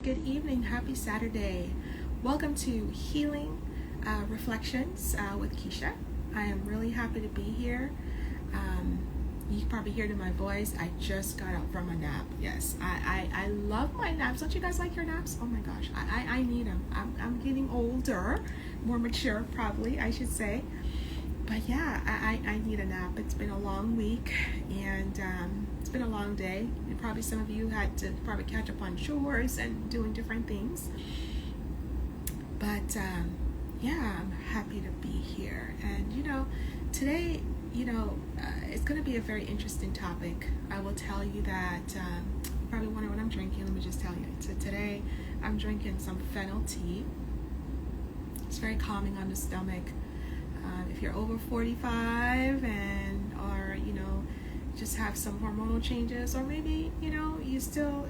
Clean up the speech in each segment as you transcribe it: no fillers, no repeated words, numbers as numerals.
Good evening, happy Saturday. Welcome to Healing Reflections with Keisha. I am really happy to be here. You can probably hear it in my voice. I just got out from a nap. Yes, I love my naps. Don't you guys like your naps? Oh my gosh, I need them. I'm getting older, more mature probably, I should say. But yeah, I need a nap. It's been a long week and it's been a long day. And probably some of you had to probably catch up on chores and doing different things. But yeah, I'm happy to be here. And today, it's going to be a very interesting topic. I will tell you that, probably wonder what I'm drinking. Let me just tell you. So today, I'm drinking some fennel tea. It's very calming on the stomach. If you're over 45 or just have some hormonal changes, or maybe you still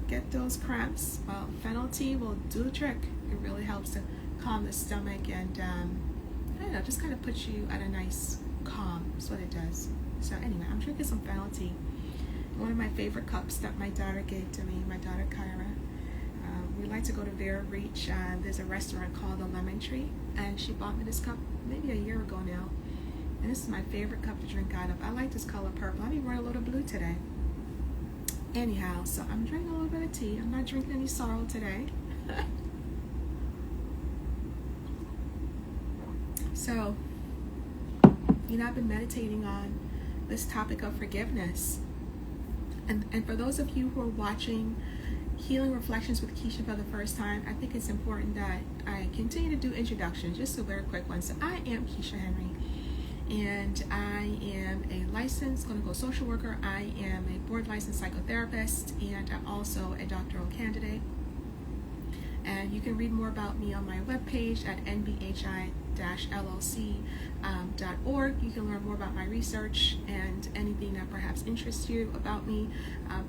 get those cramps, well, fennel tea will do the trick. It really helps to calm the stomach and just kind of puts you at a nice calm. That's what it does. So anyway, I'm drinking some fennel tea. One of my favorite cups that my daughter gave to me, my daughter Kyra. We like to go to Vera Reach. There's a restaurant called the Lemon Tree, and she bought me this cup maybe a year ago now. And this is my favorite cup to drink out of. I like this color purple. I'll be wearing a little blue today. Anyhow, so I'm drinking a little bit of tea. I'm not drinking any sorrel today. So, I've been meditating on this topic of forgiveness. And for those of you who are watching Healing Reflections with Keisha for the first time, I think it's important that I continue to do introductions, just a very quick one. So I am Keisha Henry, and I am a licensed clinical social worker. I am a board licensed psychotherapist, and I'm also a doctoral candidate. And you can read more about me on my webpage at nbhi-llc.org. You can learn more about my research and anything that perhaps interests you about me.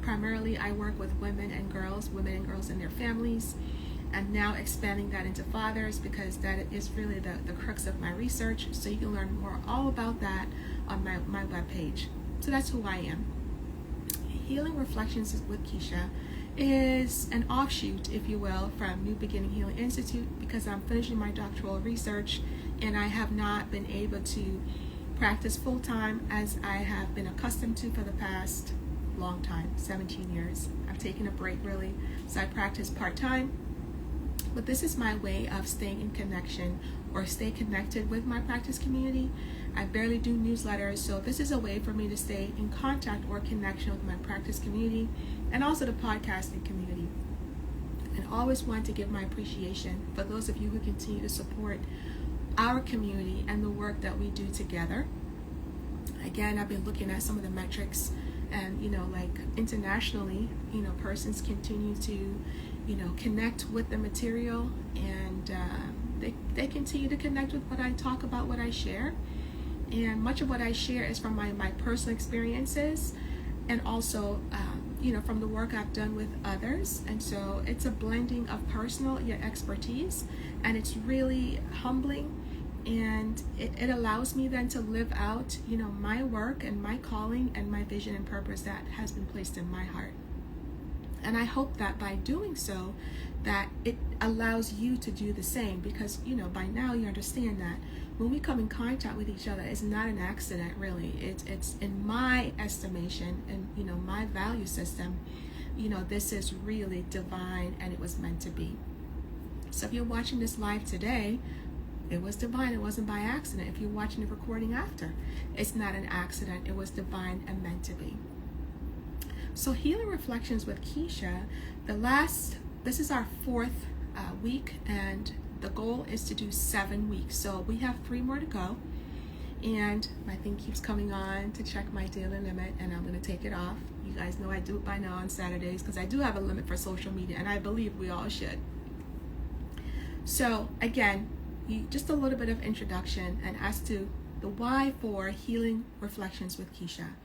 Primarily, I work with women and girls and their families, and now expanding that into fathers, because that is really the crux of my research. So you can learn more all about that on my webpage. So that's who I am. Healing Reflections with Keisha is an offshoot, if you will, from New Beginning Healing Institute, because I'm finishing my doctoral research and I have not been able to practice full-time as I have been accustomed to for the past long time, 17 years. I've taken a break really, so I practice part-time, but this is my way of staying in connection or stay connected with my practice community. I barely do newsletters, so this is a way for me to stay in contact or connection with my practice community and also the podcasting community. And always want to give my appreciation for those of you who continue to support our community and the work that we do together. Again, I've been looking at some of the metrics, and like internationally, persons continue to connect with the material, and they continue to connect with what I talk about, what I share. And much of what I share is from my personal experiences, and also from the work I've done with others. And so it's a blending of personal yet expertise, and it's really humbling, and it allows me then to live out my work and my calling and my vision and purpose that has been placed in my heart. And I hope that by doing so, that it allows you to do the same, because by now you understand that when we come in contact with each other, it's not an accident, really. It's in my estimation and my value system, this is really divine, and it was meant to be. So if you're watching this live today, it was divine. It wasn't by accident. If you're watching the recording after, it's not an accident. It was divine and meant to be. So Healing Reflections with Keisha, this is our fourth week, and the goal is to do 7 weeks. So we have 3 more to go, and my thing keeps coming on to check my daily limit, and I'm going to take it off. You guys know I do it by now on Saturdays, because I do have a limit for social media, and I believe we all should. So again, just a little bit of introduction and as to the why for Healing Reflections with Keisha.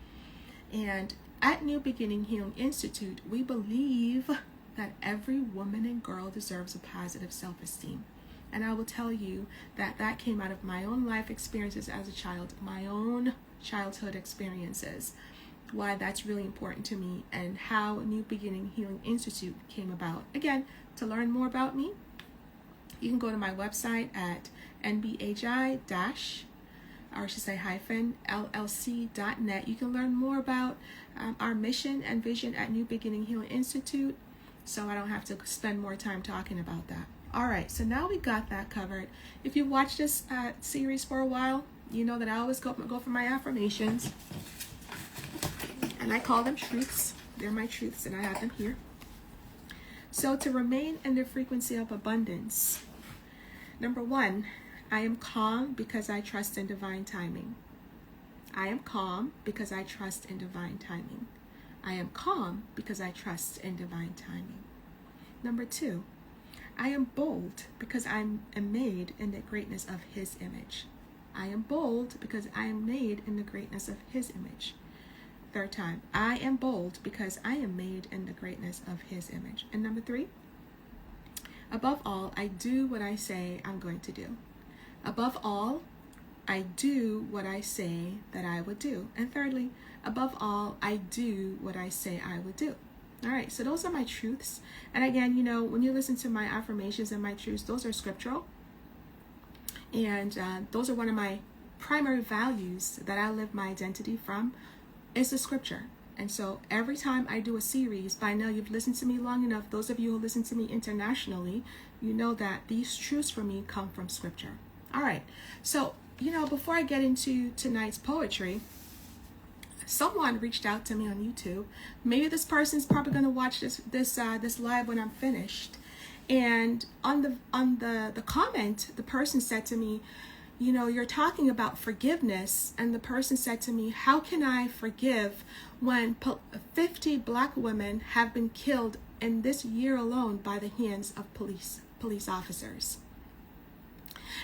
And at New Beginning Healing Institute, we believe that every woman and girl deserves a positive self-esteem. And I will tell you that came out of my own life experiences as a child, my own childhood experiences. why that's really important to me, and how New Beginning Healing Institute came about. Again, to learn more about me, you can go to my website at nbhi-llc.net. You can learn more about our mission and vision at New Beginning Healing Institute, so I don't have to spend more time talking about that. All right, so now we got that covered. If you watched this series for a while, you know that I always go for my affirmations, and I call them truths. They're my truths, and I have them here. So to remain in the frequency of abundance, number 1, I am calm because I trust in divine timing. I am calm because I trust in divine timing. I am calm because I trust in divine timing. Number 2, I am bold because I am made in the greatness of His image. I am bold because I am made in the greatness of His image. Third time, I am bold because I am made in the greatness of His image. And number 3, above all, I do what I say I'm going to do. Above all, I do what I say that I would do. And thirdly, above all, I do what I say I would do. All right, so those are my truths. And again, you know, when you listen to my affirmations and my truths, those are scriptural. And those are one of my primary values that I live my identity from, is the scripture. And so every time I do a series, by now you've listened to me long enough, those of you who listen to me internationally, you know that these truths for me come from scripture. All right, so, you know, before I get into tonight's poetry, someone reached out to me on YouTube. Maybe this person's probably going to watch this live when I'm finished. And on the comment, the person said to me, you know, you're talking about forgiveness, and the person said to me, how can I forgive when 50 black women have been killed in this year alone by the hands of police officers?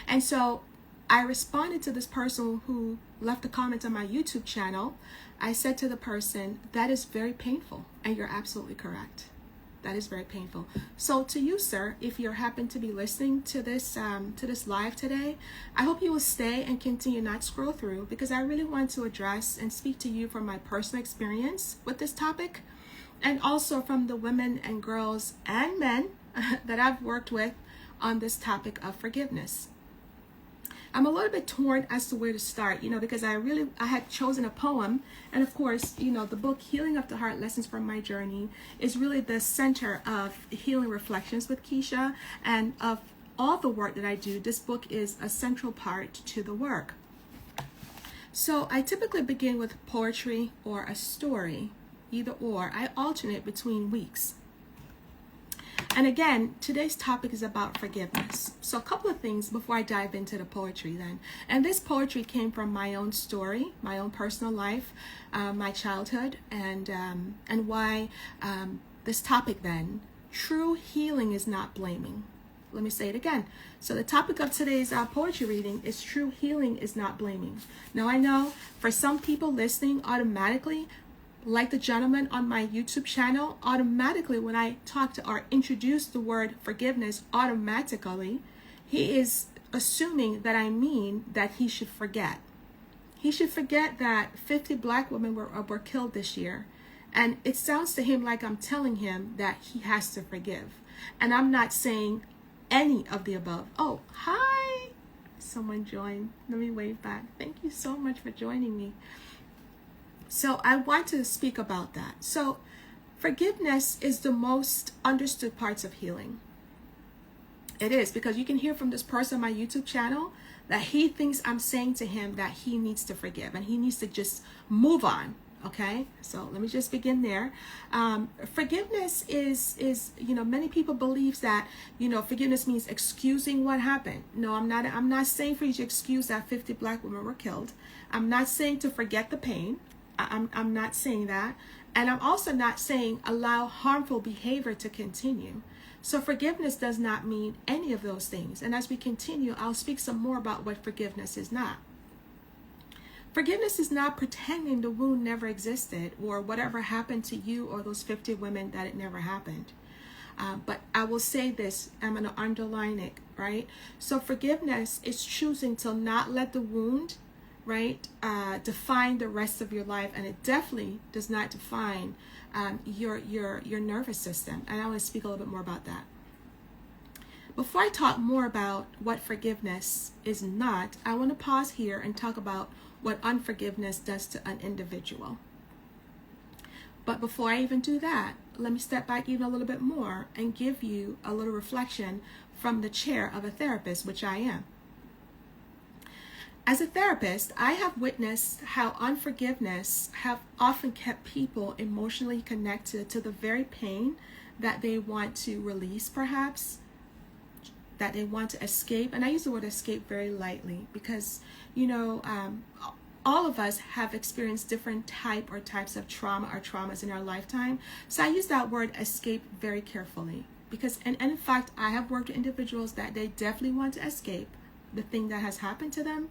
And so I responded to this person who left a comment on my YouTube channel. I said to the person, that is very painful, and you're absolutely correct. That is very painful. So to you, sir, if you happen to be listening to this live today, I hope you will stay and continue, not scroll through, because I really want to address and speak to you from my personal experience with this topic, and also from the women and girls and men that I've worked with on this topic of forgiveness. I'm a little bit torn as to where to start, you know, because I had chosen a poem. And of course, you know, the book Healing of the Heart, Lessons from My Journey is really the center of Healing Reflections with Keisha. And of all the work that I do, this book is a central part to the work. So I typically begin with poetry or a story, either or. I alternate between weeks. And again, today's topic is about forgiveness. So a couple of things before I dive into the poetry then. And this poetry came from my own story, my own personal life, my childhood, and why this topic then, true healing is not blaming. Let me say it again. So the topic of today's poetry reading is true healing is not blaming. Now I know for some people listening automatically, like the gentleman on my YouTube channel, automatically when I talk to or introduce the word forgiveness, automatically he is assuming that I mean that he should forget. He should forget that 50 black women were killed this year. And it sounds to him like I'm telling him that he has to forgive. And I'm not saying any of the above. Oh, hi. Someone joined. Let me wave back. Thank you so much for joining me. So I want to speak about that. So forgiveness is the most understood parts of healing. It is, because you can hear from this person on my YouTube channel that he thinks I'm saying to him that he needs to forgive and he needs to just move on. Okay, so let me just begin there. Forgiveness is, you know, many people believe that, you know, forgiveness means excusing what happened. No, I'm not saying for you to excuse that 50 black women were killed. I'm not saying to forget the pain. I'm not saying that. And I'm also not saying allow harmful behavior to continue. So forgiveness does not mean any of those things. And as we continue, I'll speak some more about what forgiveness is not. Forgiveness is not pretending the wound never existed or whatever happened to you or those 50 women that it never happened. But I will say this, I'm going to underline it, right? So forgiveness is choosing to not let the wound right, define the rest of your life, and it definitely does not define your nervous system. And I want to speak a little bit more about that. Before I talk more about what forgiveness is not, I want to pause here and talk about what unforgiveness does to an individual. But before I even do that, let me step back even a little bit more and give you a little reflection from the chair of a therapist, which I am. As a therapist, I have witnessed how unforgiveness have often kept people emotionally connected to the very pain that they want to release, perhaps, that they want to escape. And I use the word escape very lightly because, all of us have experienced different types of trauma or traumas in our lifetime. So I use that word escape very carefully because, and in fact, I have worked with individuals that they definitely want to escape the thing that has happened to them.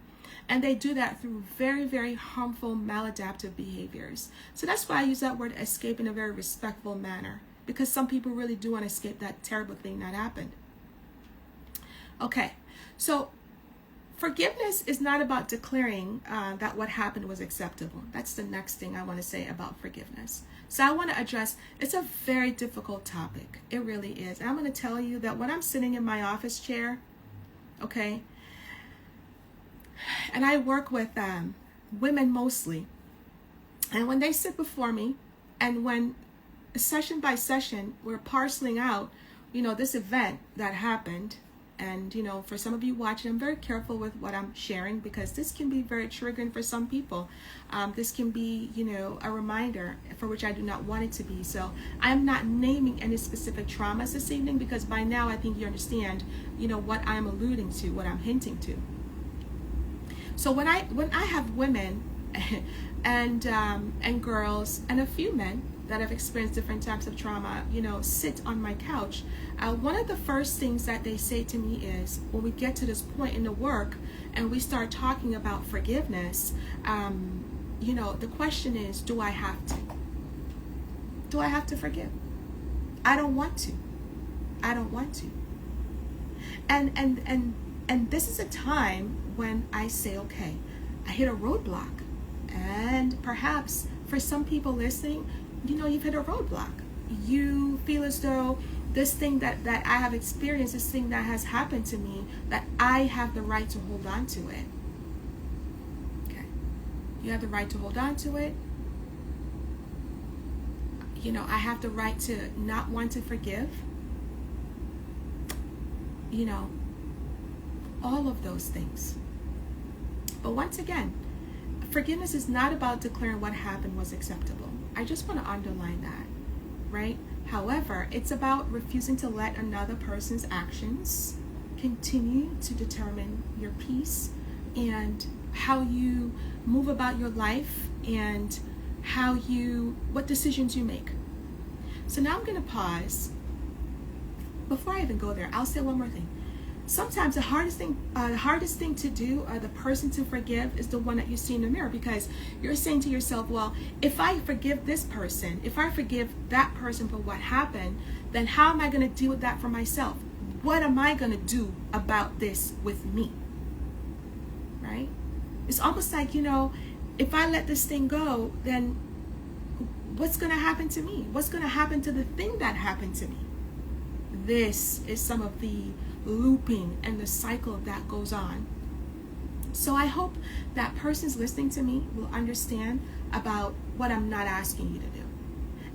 And they do that through very, very harmful, maladaptive behaviors. So that's why I use that word escape in a very respectful manner, because some people really do want to escape that terrible thing that happened. Okay, so forgiveness is not about declaring that what happened was acceptable. That's the next thing I want to say about forgiveness. So I want to address, it's a very difficult topic. It really is. And I'm going to tell you that when I'm sitting in my office chair, okay, and I work with women mostly, and when they sit before me, and when session by session we're parceling out, this event that happened, and for some of you watching, I'm very careful with what I'm sharing because this can be very triggering for some people. This can be, a reminder for which I do not want it to be. So I'm not naming any specific traumas this evening because by now I think you understand, what I'm alluding to, what I'm hinting to. So when I have women and girls and a few men that have experienced different types of trauma, sit on my couch, one of the first things that they say to me is, when we get to this point in the work and we start talking about forgiveness, the question is, do I have to? Do I have to forgive? I don't want to. I don't want to. And this is a time when I say, okay, I hit a roadblock. And perhaps for some people listening, you've hit a roadblock. You feel as though this thing that I have experienced, this thing that has happened to me, that I have the right to hold on to it. Okay. You have the right to hold on to it. I have the right to not want to forgive. All of those things. But once again, forgiveness is not about declaring what happened was acceptable. I just want to underline that, right? However, it's about refusing to let another person's actions continue to determine your peace and how you move about your life and what decisions you make. So now I'm going to pause. Before I even go there, I'll say one more thing. Sometimes the hardest thing to do, or the person to forgive, is the one that you see in the mirror, because you're saying to yourself, well, if I forgive this person, if I forgive that person for what happened, then how am I going to deal with that for myself? What am I going to do about this with me? Right? It's almost like, if I let this thing go, then what's going to happen to me? What's going to happen to the thing that happened to me? This is some of the looping and the cycle that goes on. So I hope that persons listening to me will understand about what I'm not asking you to do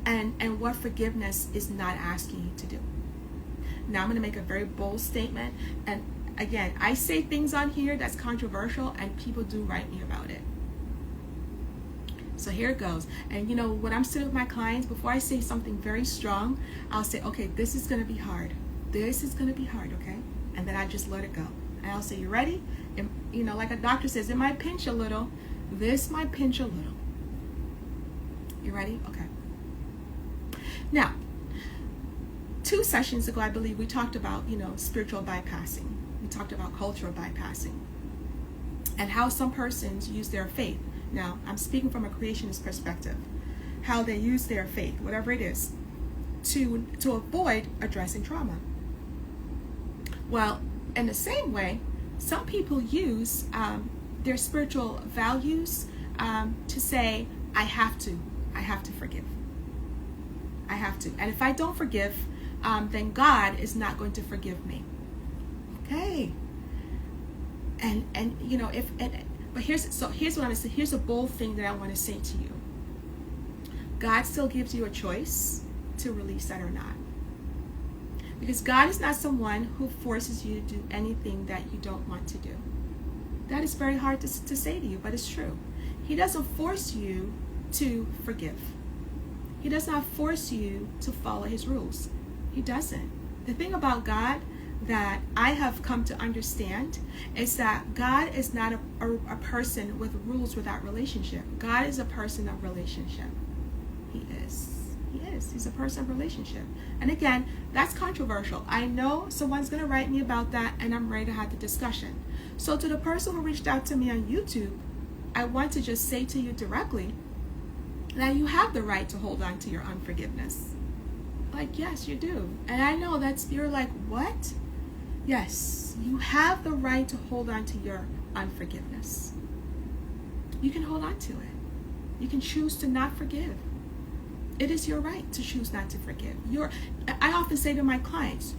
and what forgiveness is not asking you to do. Now I'm going to make a very bold statement, and again, I say things on here that's controversial and people do write me about it. So here it goes. And when I'm sitting with my clients, before I say something very strong, I'll say, okay, this is going to be hard. This is going to be hard, okay? And then I just let it go. And I'll say, you ready? And, like a doctor says, it might pinch a little. This might pinch a little. You ready? Okay. Now, 2 sessions ago, I believe, we talked about, spiritual bypassing. We talked about cultural bypassing. And how some persons use their faith. Now, I'm speaking from a creationist perspective. How they use their faith, whatever it is, to avoid addressing trauma. Well, in the same way, some people use their spiritual values to say, I have to forgive. I have to. And if I don't forgive, then God is not going to forgive me. Okay. And you know, but here's what I'm gonna say. Here's a bold thing that I want to say to you. God still gives you a choice to release that or not. Because God is not someone who forces you to do anything that you don't want to do. That is very hard to say to you, but it's true. He doesn't force you to forgive. He does not force you to follow his rules. He doesn't. The thing about God that I have come to understand is that God is not a person with rules without relationship. God is a person of relationship. He is. He's a person of relationship. And again, that's controversial. I know someone's going to write me about that, and I'm ready to have the discussion. So to the person who reached out to me on YouTube, I want to just say to you directly that you have the right to hold on to your unforgiveness. Like, yes, you do. And I know you're like, what? Yes, you have the right to hold on to your unforgiveness. You can hold on to it. You can choose to not forgive. It is your right to choose not to forgive. I often say to my clients,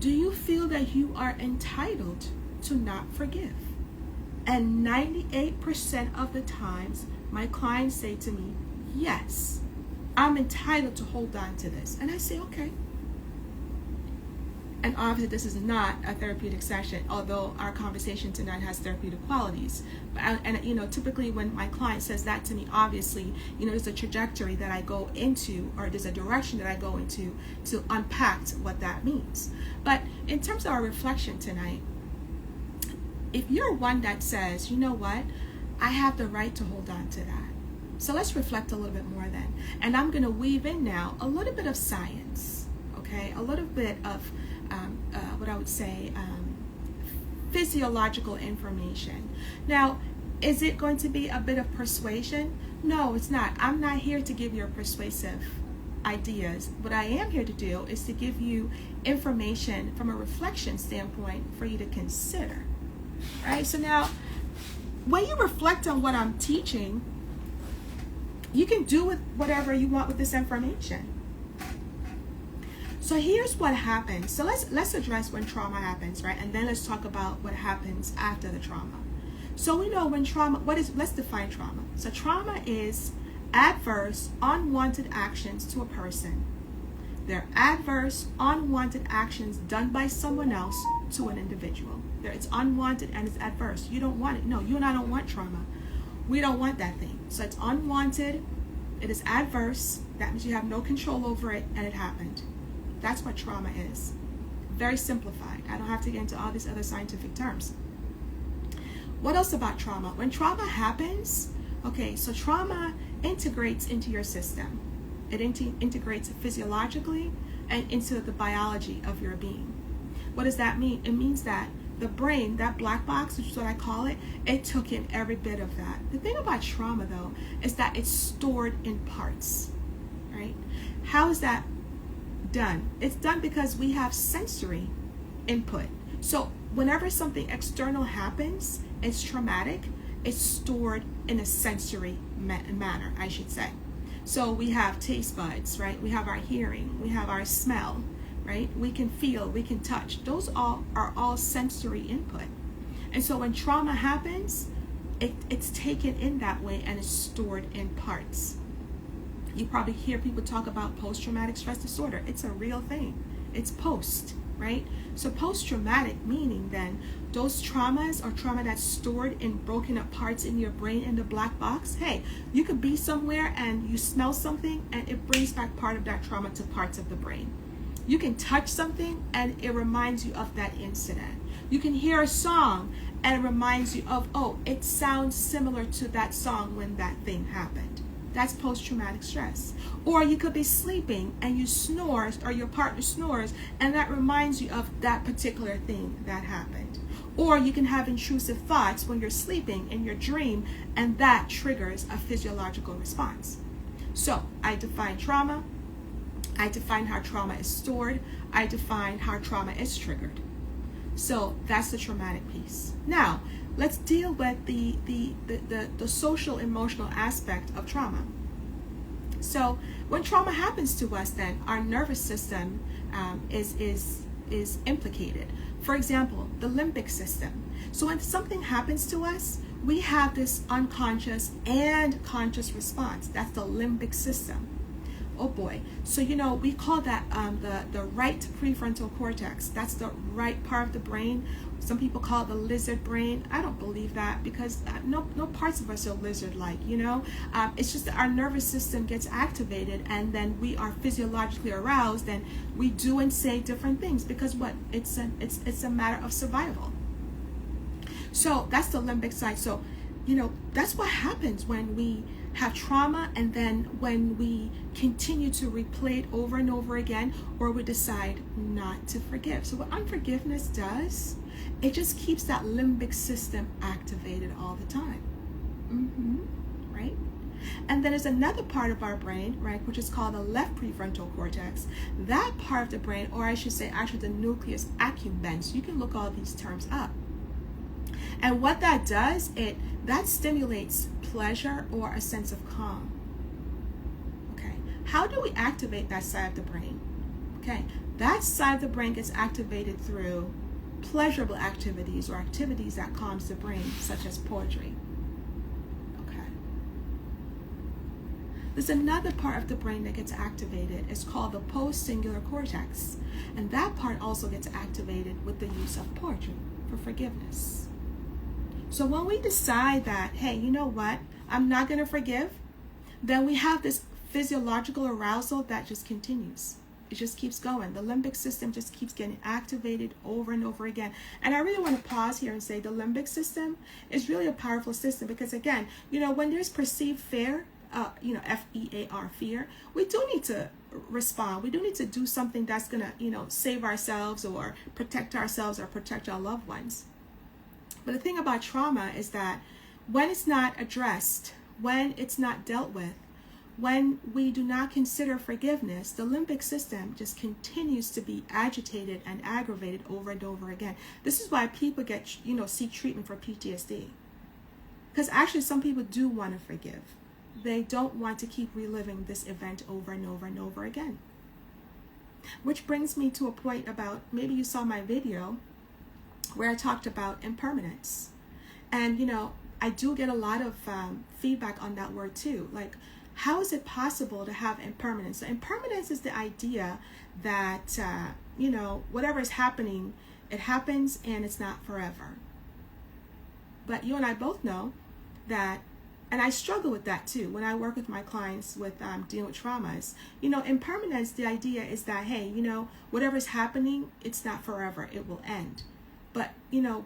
do you feel that you are entitled to not forgive? And 98% of the times, my clients say to me, yes, I'm entitled to hold on to this. And I say, okay. And obviously this is not a therapeutic session, although our conversation tonight has therapeutic qualities. Typically when my client says that to me, obviously, there's a trajectory that I go into, or there's a direction that I go into to unpack what that means. But in terms of our reflection tonight, if you're one that says, you know what, I have the right to hold on to that. So let's reflect a little bit more then. And I'm going to weave in now a little bit of science, okay? A little bit of what I would say physiological information. Now, is it going to be a bit of persuasion? No, it's not. I'm not here to give you persuasive ideas. What I am here to do is to give you information from a reflection standpoint for you to consider. Right? So now, when you reflect on what I'm teaching, you can do with whatever you want with this information. So here's what happens. So let's address when trauma happens, right? And then let's talk about what happens after the trauma. So we know when trauma, let's define trauma. So trauma is adverse, unwanted actions to a person. They're adverse, unwanted actions done by someone else to an individual. It's unwanted and it's adverse. You don't want it. No, you and I don't want trauma. We don't want that thing. So it's unwanted, it is adverse, that means you have no control over it, and it happened. That's what trauma is. Very simplified. I don't have to get into all these other scientific terms. What else about trauma? When trauma happens, okay, so trauma integrates into your system. It integrates physiologically and into the biology of your being. What does that mean? It means that the brain, that black box, which is what I call it, it took in every bit of that. The thing about trauma, though, is that it's stored in parts, right? How is that done? It's done because we have sensory input. So whenever something external happens, it's traumatic, it's stored in a sensory manner, I should say. So we have taste buds, right? We have our hearing, we have our smell, right? We can feel, we can touch. Those are all sensory input. And so when trauma happens, it's taken in that way and it's stored in parts. You probably hear people talk about post-traumatic stress disorder. It's a real thing. It's post, right? So post-traumatic meaning then those traumas or trauma that's stored in broken up parts in your brain in the black box. Hey, you could be somewhere and you smell something and it brings back part of that trauma to parts of the brain. You can touch something and it reminds you of that incident. You can hear a song and it reminds you of, oh, it sounds similar to that song when that thing happened. That's post-traumatic stress. Or you could be sleeping and you snore, or your partner snores, and that reminds you of that particular thing that happened. Or you can have intrusive thoughts when you're sleeping in your dream, and that triggers a physiological response. So I define trauma. I define how trauma is stored. I define how trauma is triggered. So that's the traumatic piece. Now, let's deal with the social emotional aspect of trauma. So when trauma happens to us, then our nervous system is implicated. For example, the limbic system. So when something happens to us, we have this unconscious and conscious response. That's the limbic system. Oh boy. So we call that the right prefrontal cortex. That's the right part of the brain. Some people call it the lizard brain. I don't believe that, because no parts of us are lizard-like. It's just that our nervous system gets activated, and then we are physiologically aroused, and we do and say different things, because it's a matter of survival. So that's the limbic side. So that's what happens when we have trauma, and then when we continue to replay it over and over again, or we decide not to forgive. So what unforgiveness does, it just keeps that limbic system activated all the time. Right? And then there's another part of our brain, right, which is called the left prefrontal cortex. That part of the brain, or I should say actually the nucleus accumbens, you can look all these terms up. And what that does, that stimulates pleasure or a sense of calm. Okay, how do we activate that side of the brain? Okay, that side of the brain gets activated through pleasurable activities, or activities that calms the brain, such as poetry. Okay. There's another part of the brain that gets activated. It's called the post-singular cortex. And that part also gets activated with the use of poetry for forgiveness. So when we decide that, hey, you know what, I'm not going to forgive, then we have this physiological arousal that just continues. It just keeps going. The limbic system just keeps getting activated over and over again. And I really want to pause here and say the limbic system is really a powerful system, because again, when there's perceived fear, F-E-A-R, fear, we do need to respond. We do need to do something that's going to, save ourselves or protect ourselves or protect our loved ones. But the thing about trauma is that when it's not addressed, when it's not dealt with, when we do not consider forgiveness, the limbic system just continues to be agitated and aggravated over and over again. This is why people get, seek treatment for PTSD. Because actually some people do want to forgive. They don't want to keep reliving this event over and over and over again. Which brings me to a point about, maybe you saw my video where I talked about impermanence. And, I do get a lot of feedback on that word too. Like, how is it possible to have impermanence? So impermanence is the idea that, whatever is happening, it happens and it's not forever. But you and I both know that, and I struggle with that too when I work with my clients with dealing with traumas. Impermanence, the idea is that, hey, whatever is happening, it's not forever, it will end. But,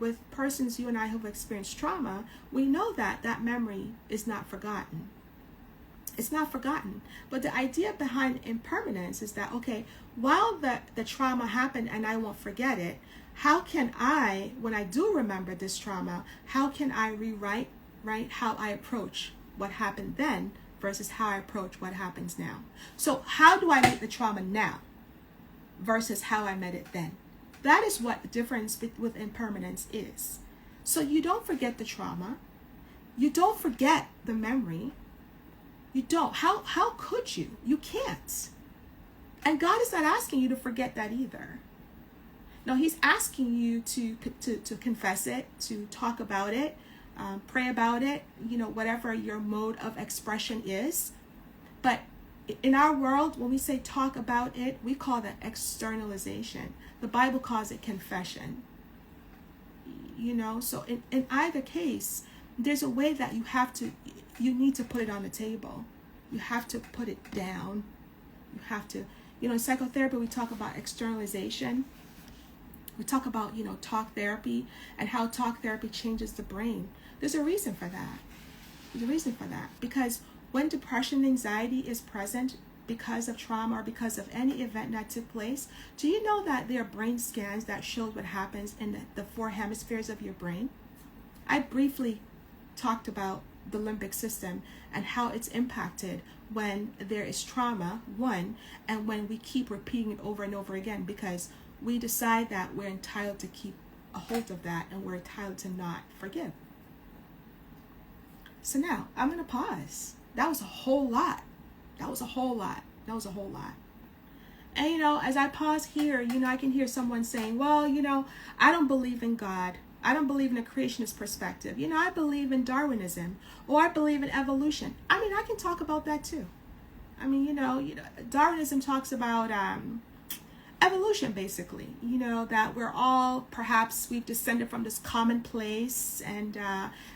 with persons, you and I, who've experienced trauma, we know that that memory is not forgotten. It's not forgotten. But the idea behind impermanence is that, okay, while the trauma happened and I won't forget it, how can I, when I do remember this trauma, how can I rewrite, right, how I approach what happened then versus how I approach what happens now? So how do I meet the trauma now versus how I met it then? That is what the difference with impermanence is. So you don't forget the trauma. You don't forget the memory. You don't. How could you? You can't. And God is not asking you to forget that either. No, He's asking you to confess it, to talk about it, pray about it, whatever your mode of expression is. But in our world, when we say talk about it, we call that externalization. The Bible calls it confession. So in either case, there's a way that you need to put it on the table. You have to put it down. You have to, in psychotherapy, we talk about externalization. We talk about, talk therapy and how talk therapy changes the brain. There's a reason for that. There's a reason for that. Because when depression and anxiety is present because of trauma or because of any event that took place, do you know that there are brain scans that show what happens in the 4 hemispheres of your brain? I briefly talked about the limbic system and how it's impacted when there is trauma, one, and when we keep repeating it over and over again because we decide that we're entitled to keep a hold of that, and we're entitled to not forgive. So now I'm going to pause. That was a whole lot. That was a whole lot. That was a whole lot. And, as I pause here, I can hear someone saying, well, I don't believe in God. I don't believe in a creationist perspective. I believe in Darwinism, or I believe in evolution. I can talk about that too. Darwinism talks about evolution, basically. That we're all, perhaps we've descended from this common place, and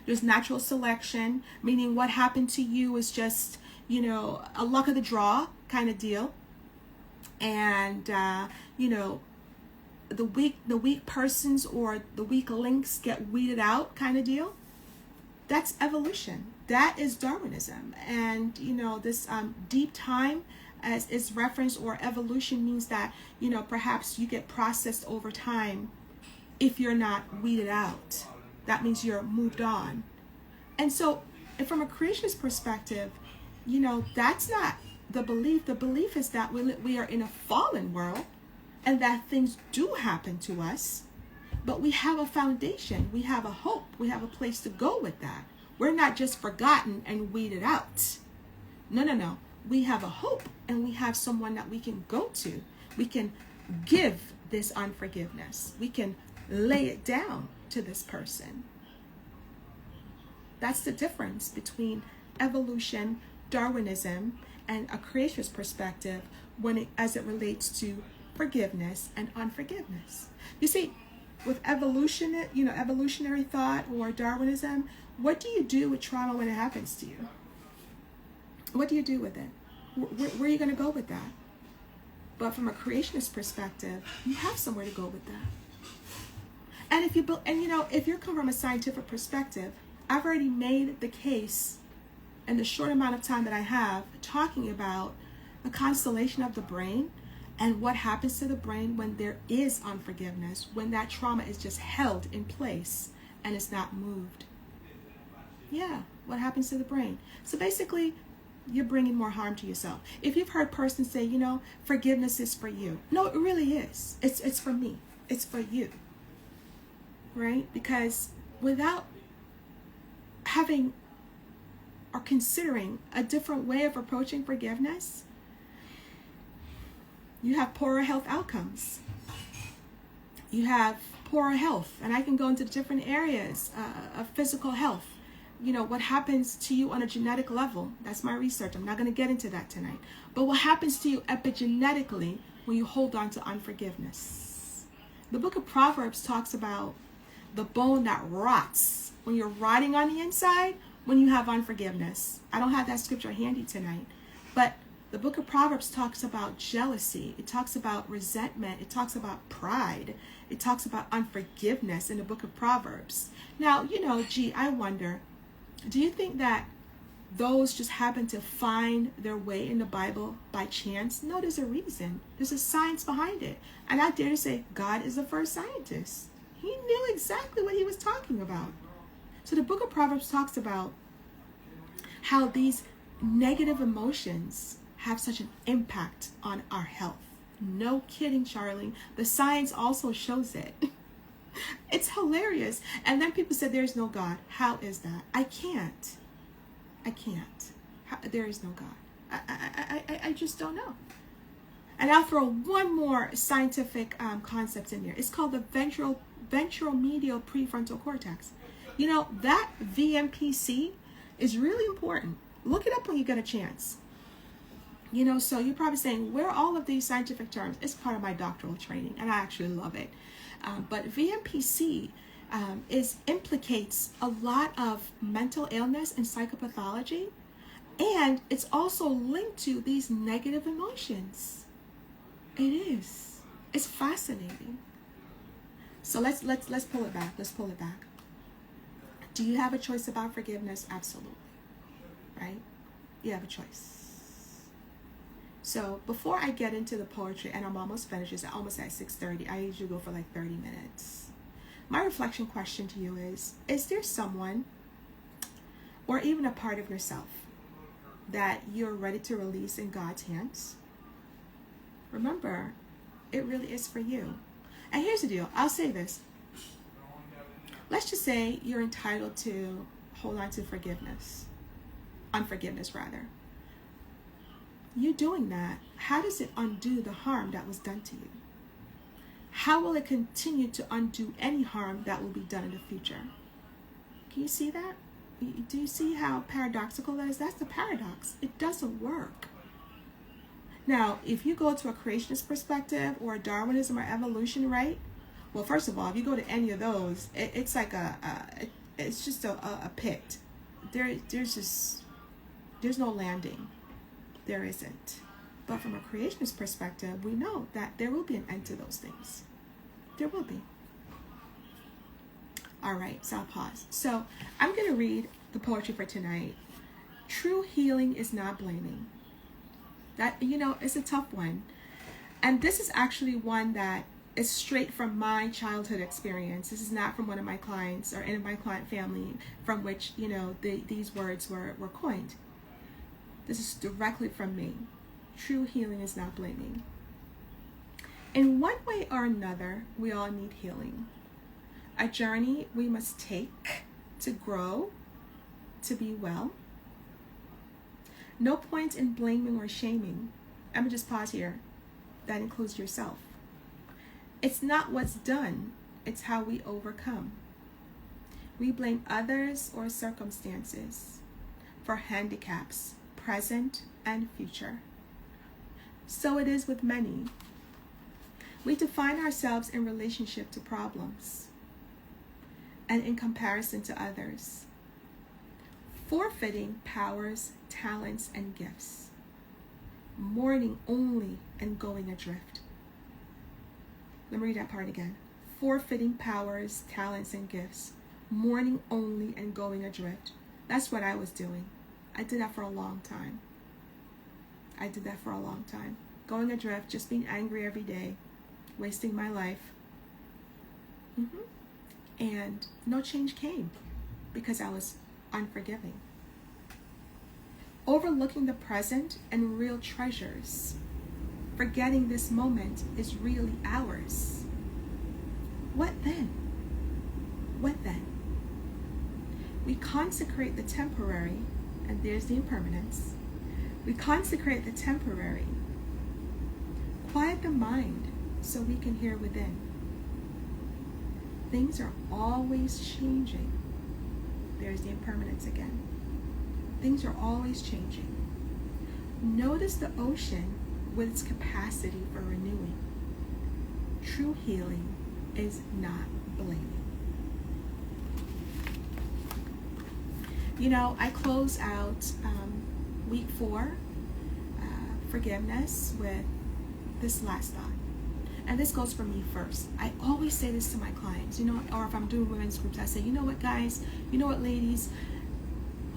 there's natural selection, meaning what happened to you is just, a luck of the draw kind of deal. And, the weak persons or the weak links get weeded out kind of deal. That's evolution. That is Darwinism. And, this deep time as is reference, or evolution, means that, perhaps you get processed over time if you're not weeded out. That means you're moved on. And so, from a creationist perspective, that's not the belief. The belief is that we are in a fallen world, and that things do happen to us, but we have a foundation, we have a hope, we have a place to go with that. We're not just forgotten and weeded out. No. We have a hope, and we have someone that we can go to. We can give this unforgiveness. We can lay it down to this person. That's the difference between evolution, Darwinism, and a creationist perspective as it relates to forgiveness and unforgiveness. You see, with evolutionary thought or Darwinism, what do you do with trauma when it happens to you? What do you do with it? Where are you going to go with that? But from a creationist perspective, you have somewhere to go with that. And if you're coming from a scientific perspective, I've already made the case in the short amount of time that I have, talking about the constellation of the brain and what happens to the brain when there is unforgiveness, when that trauma is just held in place and it's not moved. Yeah, what happens to the brain? So basically, you're bringing more harm to yourself. If you've heard persons say, forgiveness is for you. No, it really is. It's for me. It's for you. Right? Because without having or considering a different way of approaching forgiveness, you have poorer health outcomes. You have poorer health. And I can go into different areas of physical health. What happens to you on a genetic level. That's my research. I'm not going to get into that tonight. But what happens to you epigenetically when you hold on to unforgiveness. The book of Proverbs talks about the bone that rots when you're rotting on the inside when you have unforgiveness. I don't have that scripture handy tonight. But the book of Proverbs talks about jealousy. It talks about resentment. It talks about pride. It talks about unforgiveness in the book of Proverbs. Now, I wonder, do you think that those just happen to find their way in the Bible by chance? No, there's a reason. There's a science behind it. And I dare to say God is the first scientist. He knew exactly what he was talking about. So the book of Proverbs talks about how these negative emotions have such an impact on our health. No kidding, Charlie. The science also shows it. It's hilarious. And then people said there's no God. How is that? I can't. There is no God. I just don't know. And I'll throw one more scientific concept in there. It's called the ventral medial prefrontal cortex. That VMPC is really important. Look it up when you get a chance. So you're probably saying, where are all of these scientific terms? It's part of my doctoral training, and I actually love it. But VMPC implicates a lot of mental illness and psychopathology, and it's also linked to these negative emotions. It is. It's fascinating. So let's pull it back. Let's pull it back. Do you have a choice about forgiveness? Absolutely. Right? You have a choice. So before I get into the poetry, and I'm almost finished, it's almost at 6:30. I usually go for like 30 minutes. My reflection question to you is there someone or even a part of yourself that you're ready to release in God's hands? Remember, it really is for you. And here's the deal. I'll say this. let's just say you're entitled to hold on to unforgiveness rather. You doing that, how does it undo the harm that was done to you? How will it continue to undo any harm that will be done in the future? Can you see that? Do you see how paradoxical that is? That's the paradox. It doesn't work. Now, if you go to a creationist perspective or Darwinism or evolution, right? Well, first of all, if you go to any of those, it's like it's just a pit. There's no landing. There isn't. But from a creationist perspective, we know that there will be an end to those things. There will be. All right, so I'll pause. So I'm going to read the poetry for tonight. True healing is not blaming. That, it's a tough one. And this is actually one that is straight from my childhood experience. This is not from one of my clients or any of my client family from which, these words were coined. This is directly from me. True healing is not blaming. In one way or another, we all need healing. A journey we must take to grow, to be well. No point in blaming or shaming. I'm going to just pause here. That includes yourself. It's not what's done, it's how we overcome. We blame others or circumstances for handicaps, present and future. So it is with many. We define ourselves in relationship to problems and in comparison to others, forfeiting powers, talents, and gifts, mourning only and going adrift. Let me read that part again. Forfeiting powers, talents, and gifts, mourning only and going adrift. That's what I was doing. I did that for a long time. Going adrift, just being angry every day, wasting my life. And no change came because I was unforgiving. Overlooking the present and real treasures. Forgetting this moment is really ours. What then? We consecrate the temporary, and there's the impermanence. We consecrate the temporary. Quiet the mind so we can hear within. Things are always changing. There's the impermanence again. Things are always changing. Notice the ocean with its capacity for renewing. True healing is not blaming. I close out week 4, forgiveness, with this last thought. And this goes for me first. I always say this to my clients, or if I'm doing women's groups, I say, you know what, guys, you know what, ladies,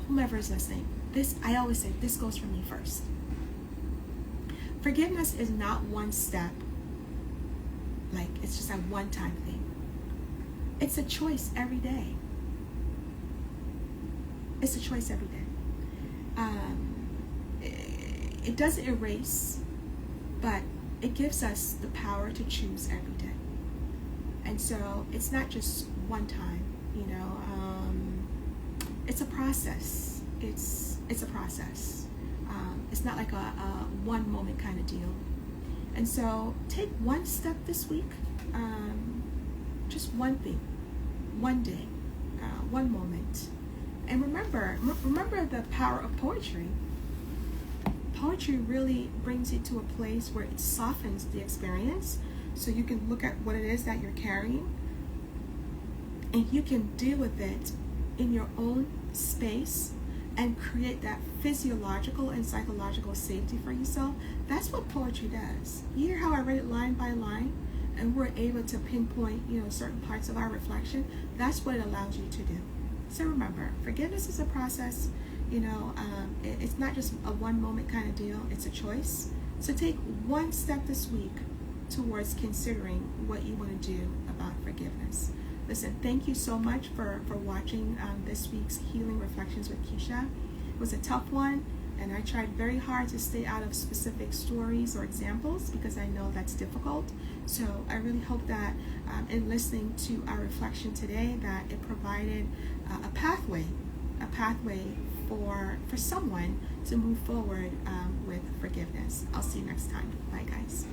whomever is listening, I always say, this goes for me first. Forgiveness is not one step, like it's just a one-time thing. It's a choice every day. It's a choice every day. It doesn't erase, but it gives us the power to choose every day. And so it's not just one time, it's a process. It's a process. It's not like a one moment kind of deal. And so take one step this week, just one thing, one day, one moment. And remember the power of poetry. Poetry really brings you to a place where it softens the experience, so you can look at what it is that you're carrying, and you can deal with it in your own space and create that physiological and psychological safety for yourself. That's what poetry does. You hear how I read it line by line, and we're able to pinpoint, certain parts of our reflection. That's what it allows you to do. So remember, forgiveness is a process. It's not just a one moment kind of deal. It's a choice. So take one step this week towards considering what you want to do about forgiveness. Listen, thank you so much for watching this week's Healing Reflections with Keisha. It was a tough one, and I tried very hard to stay out of specific stories or examples because I know that's difficult. So I really hope that in listening to our reflection today, that it provided a pathway for someone to move forward with forgiveness. I'll see you next time. Bye, guys.